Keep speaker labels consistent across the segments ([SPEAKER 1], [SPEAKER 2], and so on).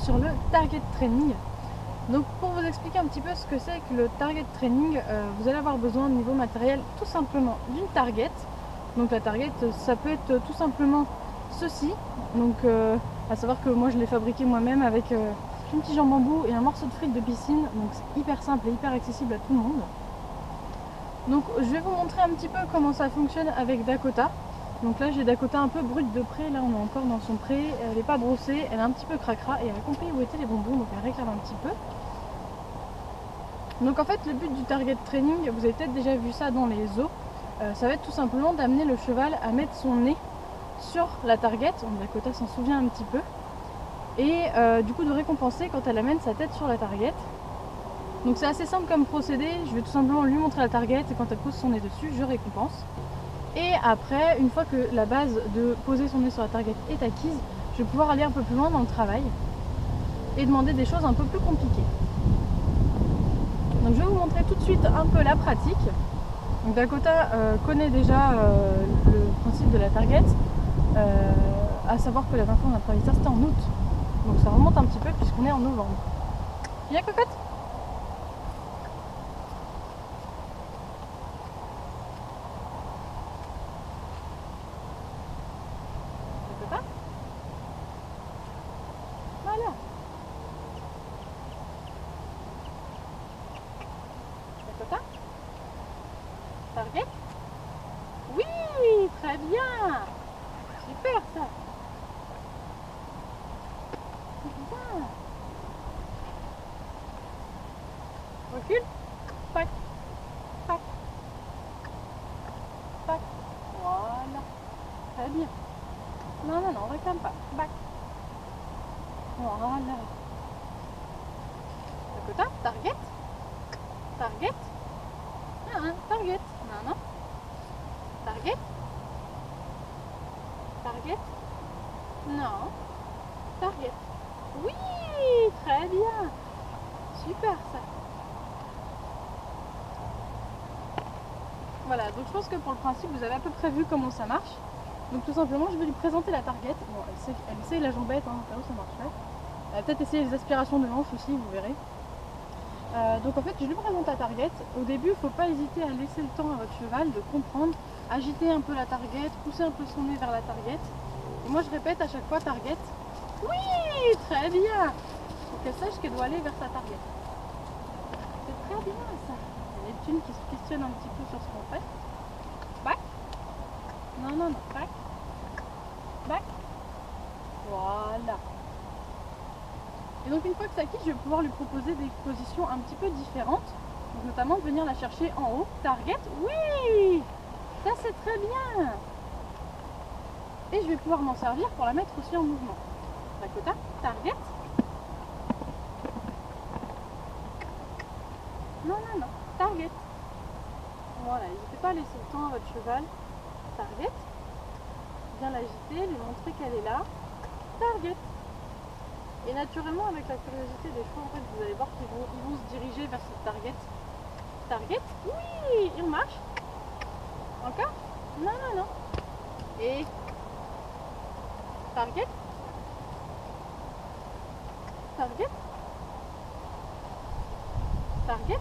[SPEAKER 1] sur le target training. Donc pour vous expliquer un petit peu ce que c'est que le target training, vous allez avoir besoin au niveau matériel tout simplement d'une target. Donc la target, ça peut être tout simplement ceci. Donc à savoir que moi je l'ai fabriqué moi-même avec une tige en bambou et un morceau de frites de piscine. Donc c'est hyper simple et hyper accessible à tout le monde. Donc je vais vous montrer un petit peu comment ça fonctionne avec Dakota. Donc là j'ai Dakota un peu brute de près, là on est encore dans son pré, elle n'est pas brossée, elle est un petit peu cracra et elle a compris où étaient les bonbons, donc elle réclame un petit peu. Donc en fait le but du target training, vous avez peut-être déjà vu ça dans les zoos, ça va être tout simplement d'amener le cheval à mettre son nez sur la target, Dakota s'en souvient un petit peu, et du coup de récompenser quand elle amène sa tête sur la target. Donc c'est assez simple comme procédé, je vais tout simplement lui montrer la target et quand elle pose son nez dessus, je récompense. Et après, une fois que la base de poser son nez sur la target est acquise, je vais pouvoir aller un peu plus loin dans le travail et demander des choses un peu plus compliquées. Donc je vais vous montrer tout de suite un peu la pratique. Donc Dakota connaît déjà le principe de la target, à savoir que la dernière fois on a travaillé ça, c'était en août. Donc ça remonte un petit peu puisqu'on est en novembre. Viens cocotte. Dakota. Voilà. Dakota. Target. Oui, très bien. Super ça. C'est bien. Recule. Pac. Pac. Pac. Voilà. Très bien. Non, non, non, on réclame pas. Bac. Voilà. Dakota, target. Target. Ah, target. Non, non. Target. Target. Non. Target. Oui, très bien. Super ça. Voilà, donc je pense que pour le principe, vous avez à peu près vu comment ça marche. Donc tout simplement, je vais lui présenter la target. Bon, elle sait la jambette, hein, ça marche pas. Elle va peut-être essayer les aspirations de hanche aussi, vous verrez. Donc en fait, je lui présente la target. Au début, il ne faut pas hésiter à laisser le temps à votre cheval de comprendre, agiter un peu la target, pousser un peu son nez vers la target. Et moi, je répète à chaque fois target. Oui, très bien. Pour qu'elle sache qu'elle doit aller vers sa target. C'est très bien ça. Il y a Neptune qui se questionne un petit peu sur ce qu'on fait. Back. Non, non, non. Back. Back. Voilà. Et donc une fois que c'est acquis, je vais pouvoir lui proposer des positions un petit peu différentes. Donc notamment venir la chercher en haut. Target. Oui. Ça c'est très bien. Et je vais pouvoir m'en servir pour la mettre aussi en mouvement. Dakota. Target. Non, non, non. Target. Voilà, n'hésitez pas à laisser le temps à votre cheval. Target. Bien l'agiter, lui montrer qu'elle est là. Target. Et naturellement, avec la curiosité des chevaux, en fait, vous allez voir qu'ils vont se diriger vers cette target. Target. Oui, et on marche. Encore. Non, non, non. Et target. Target. Target.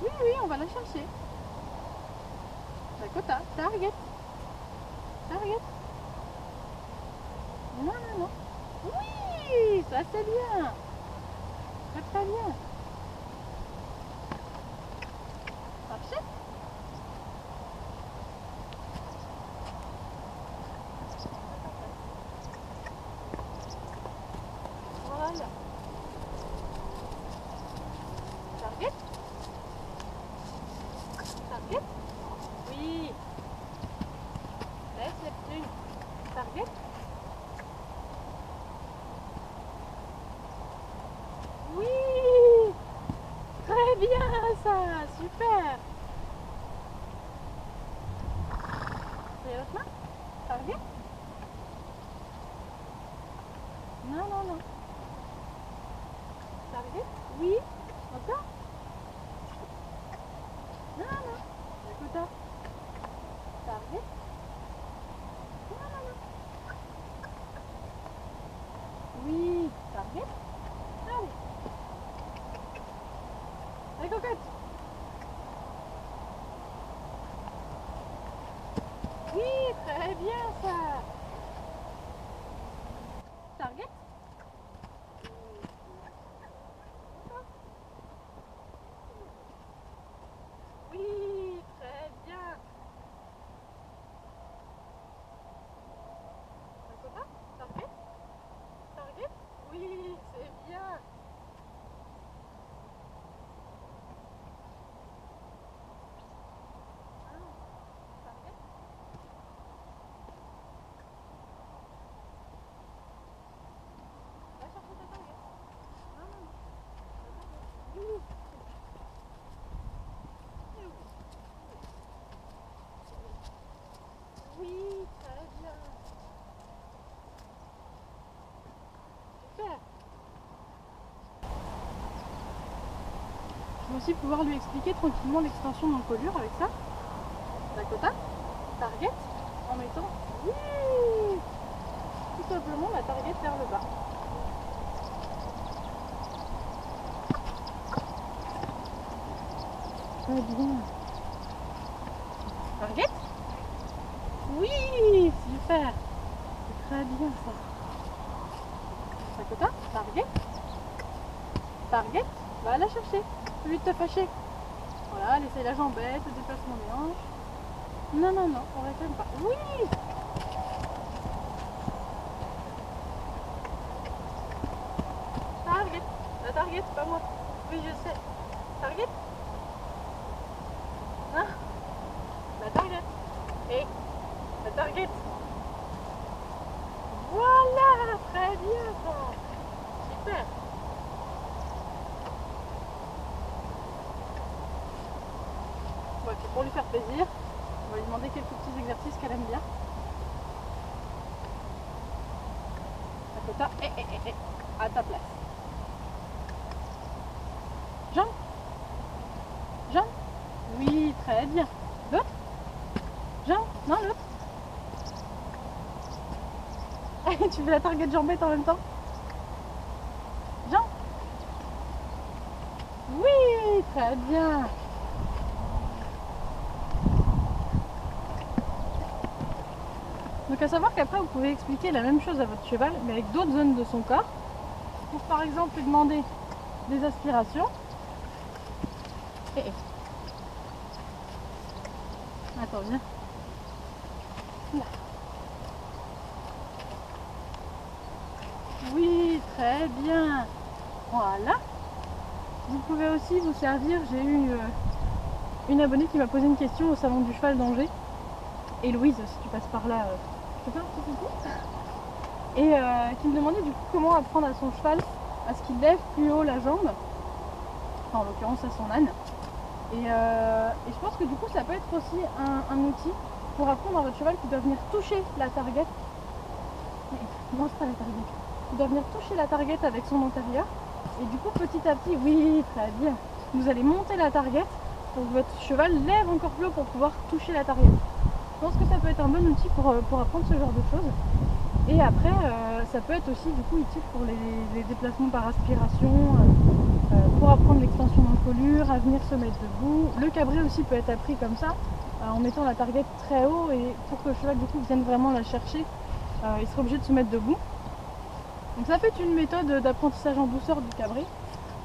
[SPEAKER 1] Oui, oui, on va la chercher. Dakota. Target. Target. Non, non, non. Oui, ça c'est bien. Très très bien. Marchez. Voilà. Target. Target. Oui. Laisse Neptune. Target. Oui. Très bien ça. Super. Et l'autre main. Target. Non, non, non. Target. Oui. Encore. Non, non. Dakota. Target. Non, non, non. Oui. Target. très bien ça. Target. Oui, très bien. Dakota, target. Target. Oui, c'est bien. Target. Va chercher ta target. Non, non, non. Oui. Oui, très bien. Super. Je vais aussi pouvoir lui expliquer tranquillement l'extension d'encolure avec ça. Dakota, target, en mettant oui, tout simplement la target vers le bas. Très bien. Target. Oui, super. C'est très bien ça. Dakota, target. Target, va la chercher. Au lieu de te fâcher. Voilà, laissez la jambette, le déplacement des hanches. Non, non, non, on réclame pas. Oui. Target. La target, pas moi. Oui, je sais. Target. Hein? La target. Et la target. Voilà, très bien ça. Super. Ouais, puis pour lui faire plaisir, on va lui demander quelques petits exercices qu'elle aime bien. Dakota, à ta place. Jump. Jump. Oui, très bien. L'autre. Jump. Non, l'autre. Tu veux la target jambette en même temps? Jump. Oui, très bien. Donc à savoir qu'après vous pouvez expliquer la même chose à votre cheval mais avec d'autres zones de son corps pour par exemple lui demander des aspirations. Attends, viens. Là. Oui, très bien. Voilà. Vous pouvez aussi vous servir, j'ai eu une abonnée qui m'a posé une question au salon du cheval d'Angers. Et Louise, si tu passes par là, je te fais un petit coucou. Et qui me demandait du coup comment apprendre à son cheval à ce qu'il lève plus haut la jambe, enfin en l'occurrence à son âne. Et je pense que du coup ça peut être aussi un outil pour apprendre à votre cheval qui doit venir toucher la target. Non, c'est pas la target. Il doit venir toucher la target avec son antérieur. Et du coup petit à petit, oui, très bien. Vous allez monter la target pour que votre cheval lève encore plus haut pour pouvoir toucher la target. Je pense que ça peut être un bon outil pour apprendre ce genre de choses. Et après, ça peut être aussi du coup utile pour les déplacements par aspiration, pour apprendre l'extension d'encolure, à venir se mettre debout. Le cabré aussi peut être appris comme ça, en mettant la target très haut et pour que le cheval du coup vienne vraiment la chercher, il sera obligé de se mettre debout. Donc ça peut être une méthode d'apprentissage en douceur du cabré.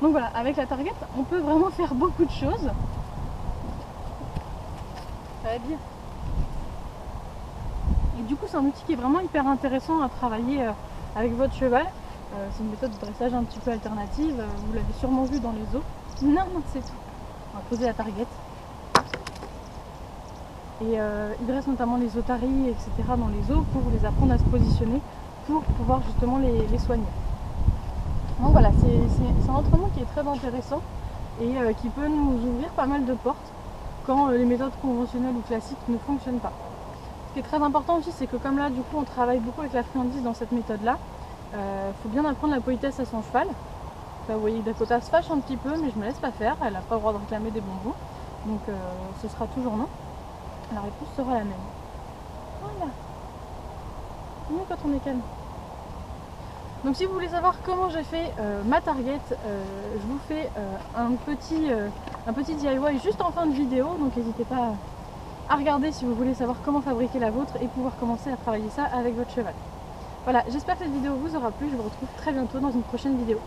[SPEAKER 1] Donc voilà, avec la target, on peut vraiment faire beaucoup de choses. Ça va bien. Et du coup, c'est un outil qui est vraiment hyper intéressant à travailler avec votre cheval. C'est une méthode de dressage un petit peu alternative. Vous l'avez sûrement vu dans les zoos. Non, non, c'est tout. On va poser la target. Et il dresse notamment les otaries, etc. dans les zoos pour les apprendre à se positionner pour pouvoir justement les soigner. Donc voilà, c'est un entraînement qui est très intéressant et qui peut nous ouvrir pas mal de portes quand les méthodes conventionnelles ou classiques ne fonctionnent pas. Ce qui est très important aussi, c'est que comme là, du coup, on travaille beaucoup avec la friandise dans cette méthode-là, il faut bien apprendre la politesse à son cheval. Enfin, vous voyez, Dakota se fâche un petit peu, mais je me laisse pas faire. Elle n'a pas le droit de réclamer des bonbons. Donc, ce sera toujours non. La réponse sera la même. Voilà. Mieux quand on est calme. Donc, si vous voulez savoir comment j'ai fait ma target, je vous fais un petit DIY juste en fin de vidéo. Donc, n'hésitez pas à regarder si vous voulez savoir comment fabriquer la vôtre et pouvoir commencer à travailler ça avec votre cheval. Voilà, j'espère que cette vidéo vous aura plu, je vous retrouve très bientôt dans une prochaine vidéo.